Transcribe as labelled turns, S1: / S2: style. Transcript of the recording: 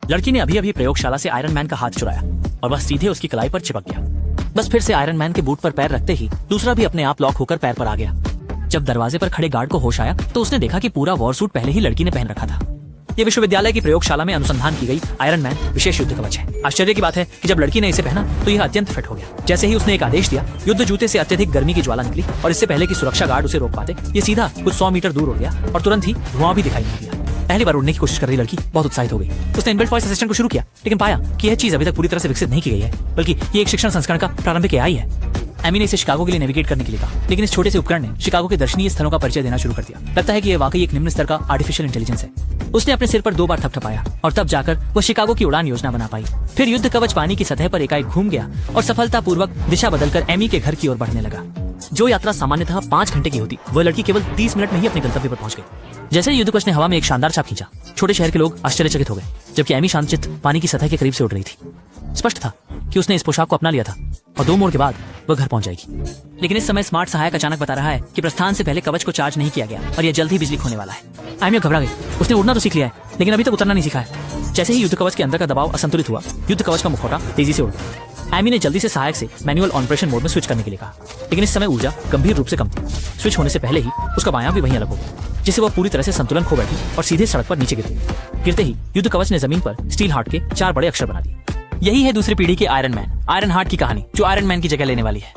S1: लड़की ने अभी अभी प्रयोगशाला से आयरन मैन का हाथ चुराया और वह सीधे उसकी कलाई पर चिपक गया। बस फिर से आयरन मैन के बूट पर पैर रखते ही दूसरा भी अपने आप लॉक होकर पैर पर आ गया। जब दरवाजे पर खड़े गार्ड को होश आया तो उसने देखा कि पूरा वॉर सूट पहले ही लड़की ने पहन रखा था। ये विश्वविद्यालय की प्रयोगशाला में अनुसंधान की गई आयरन मैन विशेष युद्ध कवच है। आश्चर्य की बात है कि जब लड़की ने इसे पहना तो यह अत्यंत फिट हो गया। जैसे ही उसने एक आदेश दिया, युद्ध जूते से अत्यधिक गर्मी की ज्वाला निकली और इससे पहले कि सुरक्षा गार्ड उसे रोक पाते, ये सीधा कुछ 100 मीटर दूर उड़ गया और तुरंत ही धुआं भी दिखाई नहीं दिया। पहली बार उड़ने की कोशिश कर रही लड़की बहुत उत्साहित हो गई। उसने इनबिल्ट वॉइस असिस्टेंट को शुरू किया, लेकिन पाया कि यह चीज अभी तक पूरी तरह से विकसित नहीं की गई है, बल्कि ये एक शिक्षण संस्करण का प्रारंभिक एआई है। एमी ने इसे शिकागो के लिए नेविगेट करने के लिए कहा, लेकिन इस छोटे से उपकरण ने शिकागो के दर्शनीय स्थलों का परिचय देना शुरू कर दिया। लगता है कि यह वाकई एक निम्न स्तर का आर्टिफिशियल इंटेलिजेंस है। उसने अपने सिर पर 2 बार थपथपाया और तब जाकर वह शिकागो की उड़ान योजना बना पाई। फिर युद्ध कवच पानी की सतह पर एकाएक घूम गया और सफलतापूर्वक दिशा बदलकर एमी के घर की ओर बढ़ने लगा। जो यात्रा सामान्यतः 5 घंटे की होती, वह लड़की केवल 30 मिनट में ही अपने गंतव्य पर पहुंच गई। जैसे ही युद्ध कवच ने हवा में एक शानदार छाप खींचा, छोटे शहर के लोग आश्चर्यचकित हो गए, जबकि एमी शांतचित्त पानी की सतह के करीब से उड़ रही थी। स्पष्ट था कि उसने इस पोशाक को अपना लिया था और 2 मोड़ के बाद वह घर पहुंच जाएगी। लेकिन इस समय स्मार्ट सहायक अचानक बता रहा है कि प्रस्थान से पहले कवच को चार्ज नहीं किया गया और यह जल्द ही बिजली खोने वाला है। एमी घबरा गई। उसने उड़ना तो सीख लिया है, लेकिन अभी तक उतरना नहीं सीखा है। जैसे ही युद्ध कवच के अंदर का दबाव असंतुलित हुआ, युद्ध कवच का मुखौटा तेजी से उड़ गया। एमी ने जल्दी से सहायक से मैनुअल ऑपरेशन मोड में स्विच करने के लिए कहा, लेकिन इस समय ऊर्जा गंभीर रूप से कम थी। स्विच होने से पहले ही उसका बायां भी वहीं अलग हो गया, जिससे वह पूरी तरह से संतुलन खो बैठी और सीधे सड़क पर नीचे गिर गई। गिरते ही युद्ध कवच ने जमीन पर स्टील हार्ट के 4 बड़े अक्षर बना दिए। यही है दूसरी पीढ़ी के आयरन मैन, आयरन हार्ट की कहानी, जो आयरन मैन की जगह लेने वाली है।